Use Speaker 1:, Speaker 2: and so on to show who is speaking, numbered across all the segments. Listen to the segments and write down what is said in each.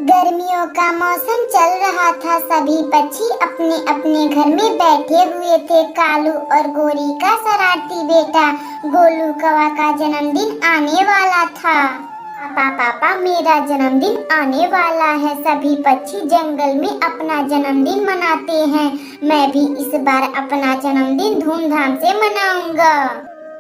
Speaker 1: गर्मियों का मौसम चल रहा था। सभी पक्षी अपने अपने घर में बैठे हुए थे। कालू और गोरी का शरारती बेटा गोलू कौवा का जन्मदिन आने वाला था। पापा पापा, मेरा जन्मदिन आने वाला है। सभी पक्षी जंगल में अपना जन्मदिन मनाते हैं। मैं भी इस बार अपना जन्मदिन धूमधाम से मनाऊंगा।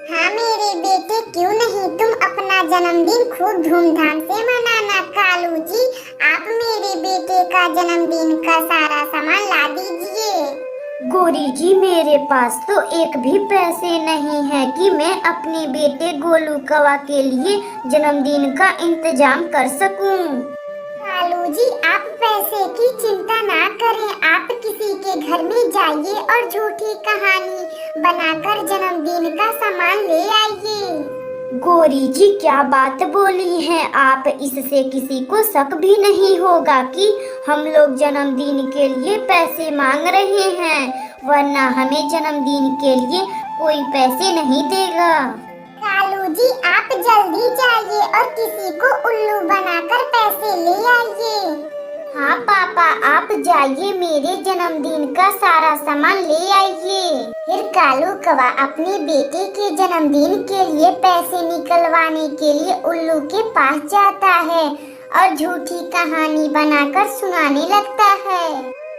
Speaker 1: हाँ मेरे बेटे, क्यों नहीं, तुम अपना जन्मदिन खूब धूमधाम से मनाना। कालू जी, आप मेरे बेटे का जन्मदिन का सारा सामान ला दीजिए।
Speaker 2: गोरी जी, मेरे पास तो एक भी पैसे नहीं है कि मैं अपने बेटे गोलू कौवा के लिए जन्मदिन का इंतजाम कर सकूं।
Speaker 1: कालू जी, आप पैसे की चिंता ना करें। आप किसी के घर में जाइए और झूठी कहानी बनाकर जन्मदिन का सामान ले आइए।
Speaker 2: गोरी जी, क्या बात बोली है आप। इससे किसी को शक भी नहीं होगा कि हम लोग जन्मदिन के लिए पैसे मांग रहे हैं, वरना हमें जन्मदिन के लिए कोई पैसे नहीं देगा।
Speaker 1: कालू जी, आप जल्दी जाइए और किसी को उल्लू बनाकर पैसे ले आइए।
Speaker 2: हाँ पापा, आप जाइए, मेरे जन्मदिन का सारा सामान ले आइए।
Speaker 1: फिर कालू कौवा अपने बेटे के जन्मदिन के लिए पैसे निकलवाने के लिए उल्लू के पास जाता है और झूठी कहानी बनाकर सुनाने लगता है।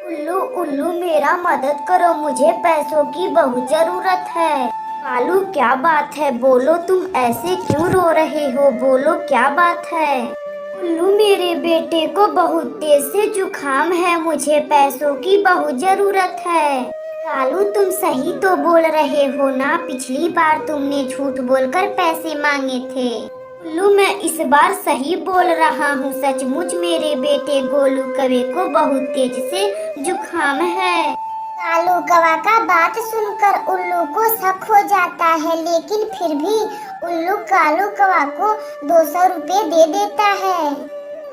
Speaker 2: उल्लू उल्लू, मेरा मदद करो, मुझे पैसों की बहुत जरूरत है। कालू, क्या बात है, बोलो, तुम ऐसे क्यों रो रहे हो, बोलो क्या बात है। उल्लू, मेरे बेटे को बहुत तेज से जुकाम है, मुझे पैसों की बहुत जरूरत है। कालू, तुम सही तो बोल रहे हो ना, पिछली बार तुमने झूठ बोलकर पैसे मांगे थे। उल्लू, मैं इस बार सही बोल रहा हूँ, सचमुच मेरे बेटे गोलू कौवे को बहुत तेज से जुकाम है।
Speaker 1: कालू कौवा का बात सुनकर उल्लू को शक हो जाता है, लेकिन फिर भी उल्लू कालू कौवा को 200 रुपए दे देता है।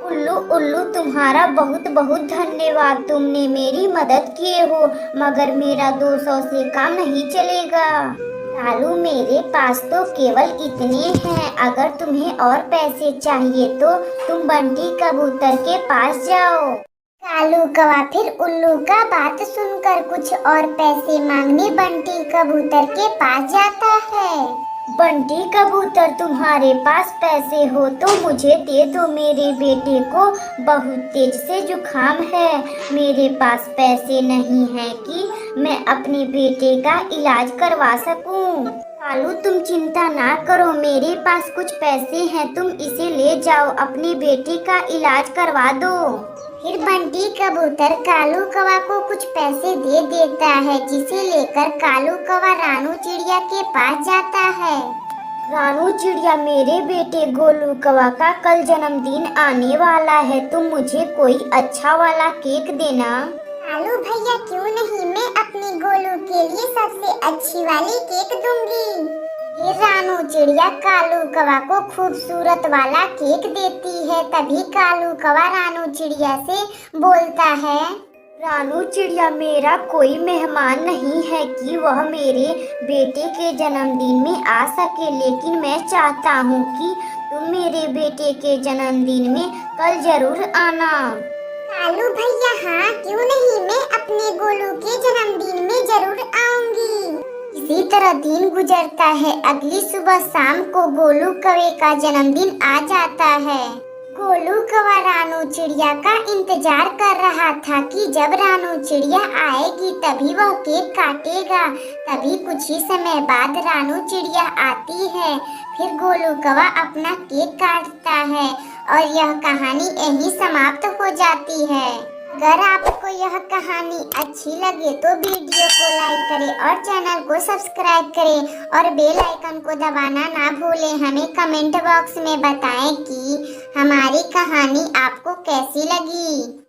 Speaker 2: उल्लू उल्लू, तुम्हारा बहुत बहुत धन्यवाद, तुमने मेरी मदद किए हो, मगर मेरा 200 से काम नहीं चलेगा। कालू, मेरे पास तो केवल इतने हैं, अगर तुम्हें और पैसे चाहिए तो तुम बंटी कबूतर के पास जाओ।
Speaker 1: कालू कौवा फिर उल्लू का बात सुनकर कुछ और पैसे मांगने बंटी कबूतर के पास जाता है।
Speaker 2: बंटी कबूतर, तुम्हारे पास पैसे हो तो मुझे दे दो, मेरे बेटे को बहुत तेज से जुकाम है, मेरे पास पैसे नहीं है कि मैं अपने बेटे का इलाज करवा सकूं। कालू, तुम चिंता ना करो, मेरे पास कुछ पैसे हैं, तुम इसे ले जाओ, अपने बेटे का इलाज करवा दो।
Speaker 1: फिर बंटी कबूतर कालू कौवा को कुछ पैसे दे देता है, जिसे लेकर कालू कौवा रानू चिड़िया के पास जाता है।
Speaker 2: रानू चिड़िया, मेरे बेटे गोलू कौवा का कल जन्मदिन आने वाला है, तुम मुझे कोई अच्छा वाला केक देना।
Speaker 1: कालू भैया, क्यों नहीं, मैं अपने गोलू के लिए सबसे अच्छी वाली केक दूंगी। ये रानू चिड़िया कालू कौवा को खूबसूरत वाला केक देती है। तभी कालू कौवा रानू चिड़िया से बोलता है,
Speaker 2: रानू चिड़िया, मेरा कोई मेहमान नहीं है कि वह मेरे बेटे के जन्मदिन में आ सके, लेकिन मैं चाहता हूँ कि तुम मेरे बेटे के जन्मदिन में कल जरूर आना।
Speaker 1: कालू भैया, हाँ क्यों नहीं, मैं अपने गोलू के जन्मदिन में जरूर आऊंगी। इसी तरह दिन गुजरता है। अगली सुबह शाम को गोलू कौवे का जन्मदिन आ जाता है। गोलू कौवा रानू चिड़िया का इंतजार कर रहा था कि जब रानू चिड़िया आएगी तभी वह केक काटेगा। तभी कुछ ही समय बाद रानू चिड़िया आती है। फिर गोलू कौवा अपना केक काटता है और यह कहानी यहीं समाप्त हो जाती है। अगर आपको यह कहानी अच्छी लगे तो वीडियो को लाइक करें और चैनल को सब्सक्राइब करें और बेल आइकन को दबाना ना भूलें। हमें कमेंट बॉक्स में बताएं कि हमारी कहानी आपको कैसी लगी।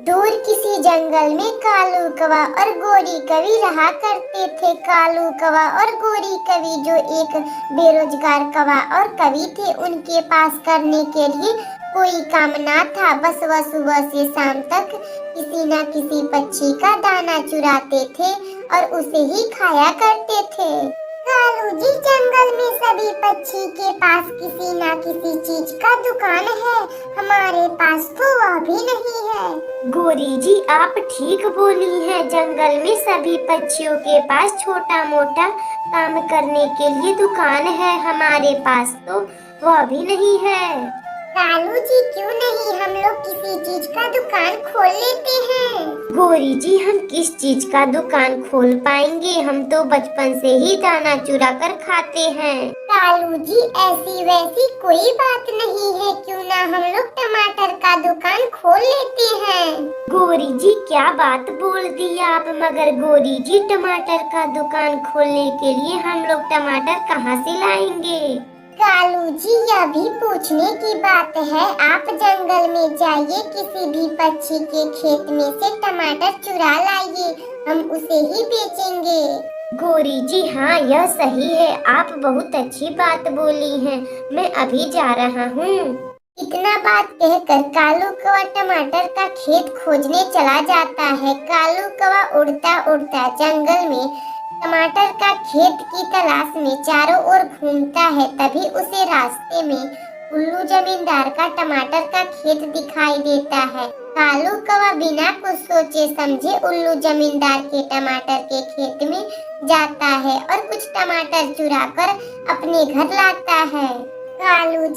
Speaker 1: दूर किसी जंगल में कालू कौवा और गोरी कवि रहा करते थे। कालू कौवा और गोरी कवि जो एक बेरोजगार कौवा और कवि थे, उनके पास करने के लिए कोई काम ना था। बस वह सुबह से शाम तक किसी न किसी पक्षी का दाना चुराते थे और उसे ही खाया करते थे। कालू जी, जंगल में सभी पक्षी के पास किसी ना किसी चीज का दुकान है, हमारे पास तो वह भी नहीं है।
Speaker 2: गोरी जी आप ठीक बोली हैं, जंगल में सभी पक्षियों के पास छोटा मोटा काम करने के लिए दुकान है, हमारे पास तो वह भी नहीं है।
Speaker 1: कालू जी, क्यों नहीं हम लोग किसी चीज का दुकान खोल लेते हैं।
Speaker 2: गोरी जी हम किस चीज का दुकान खोल पाएंगे, हम तो बचपन से ही दाना चुरा कर खाते हैं।
Speaker 1: कालू जी, ऐसी वैसी कोई बात नहीं है, क्यों ना हम लोग टमाटर का दुकान खोल लेते हैं।
Speaker 2: गोरी जी क्या बात बोल दी आप, मगर गोरी जी टमाटर का दुकान खोलने के लिए हम लोग टमाटर कहाँ से लाएंगे।
Speaker 1: कालू जी, यह भी पूछने की बात है, आप जंगल में जाइए, किसी भी पक्षी के खेत में से टमाटर चुरा लाइए, हम उसे ही बेचेंगे।
Speaker 2: गोरी जी हाँ यह सही है, आप बहुत अच्छी बात बोली हैं, मैं अभी जा रहा हूँ।
Speaker 1: इतना बात कहकर कालू कौवा टमाटर का खेत खोजने चला जाता है। कालू कौवा उड़ता उड़ता जंगल में टमाटर का खेत की तलाश में चारों ओर घूमता है। तभी उसे रास्ते में उल्लू जमींदार का टमाटर का खेत दिखाई देता है। कालू कौवा बिना कुछ सोचे समझे उल्लू जमींदार के टमाटर के खेत में जाता है और कुछ टमाटर चुराकर अपने घर लाता है। कालू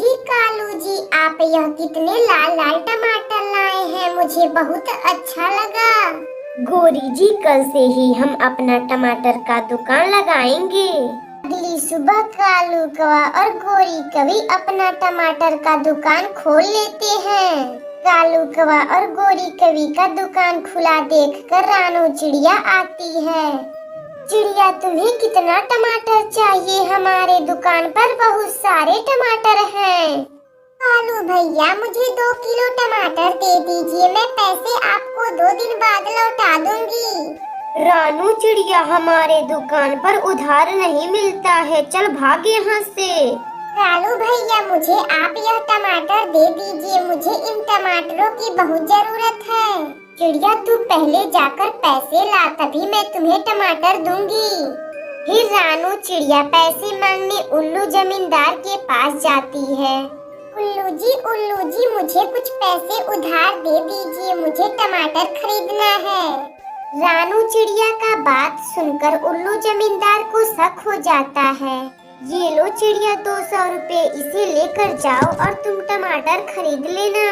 Speaker 1: जी, आप यह कितने लाल लाल टमाटर लाए हैं, मुझे बहुत अच्छा लगा।
Speaker 2: गोरी जी कल से ही हम अपना टमाटर का दुकान लगाएंगे।
Speaker 1: अगली सुबह कालू कौवा और गोरी कवि अपना टमाटर का दुकान खोल लेते हैं। कालू कौवा और गोरी कवि का दुकान खुला देखकर रानू चिड़िया आती है। चिड़िया, तुम्हें कितना टमाटर चाहिए, हमारे दुकान पर बहुत सारे टमाटर हैं। कालू भैया, मुझे 2 किलो टमाटर दे दीजिए, मैं पैसे आपको 2 दिन बाद लौटा दूंगी।
Speaker 2: रानू चिड़िया हमारे दुकान पर उधार नहीं मिलता है, चल भाग यहाँ से।
Speaker 1: कालू भैया, मुझे आप यह टमाटर दे दीजिए, मुझे इन टमाटरों की बहुत जरूरत है। चिड़िया, तू पहले जाकर पैसे ला, तभी मैं तुम्हें टमाटर दूंगी। फिर रानू चिड़िया पैसे मांगने उल्लू जमींदार के पास जाती है। उल्लू जी, मुझे कुछ पैसे उधार दे दीजिए, मुझे टमाटर खरीदना है। रानू चिड़िया का बात सुनकर उल्लू जमींदार को शक हो जाता है। ये लो चिड़िया, 200 रुपए, इसे लेकर जाओ और तुम टमाटर खरीद लेना।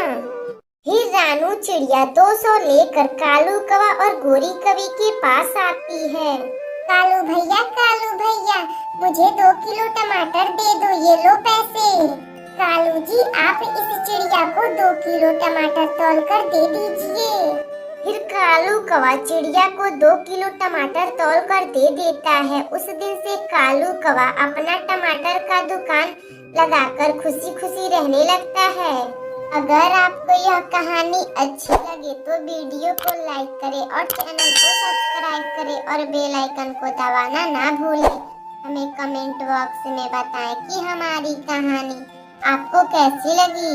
Speaker 1: फिर रानू चिड़िया 200 लेकर कालू कौवा और गोरी कवि के पास आती है। कालू भैया, मुझे 2 किलो टमाटर दे दो, ये लो पैसे। कालू जी, आप इस चिड़िया को 2 किलो टमाटर तौलकर दे दीजिए। फिर कालू कौवा चिड़िया को 2 किलो टमाटर तौलकर दे देता है। उस दिन से कालू कौवा अपना टमाटर का दुकान लगाकर खुशी खुशी रहने लगता है। अगर आपको यह कहानी अच्छी लगे तो वीडियो को लाइक करें और चैनल को सब्सक्राइब करें और बेल आइकन को दबाना ना भूलें। हमें कमेंट बॉक्स में बताएं कि हमारी कहानी आपको कैसी लगी।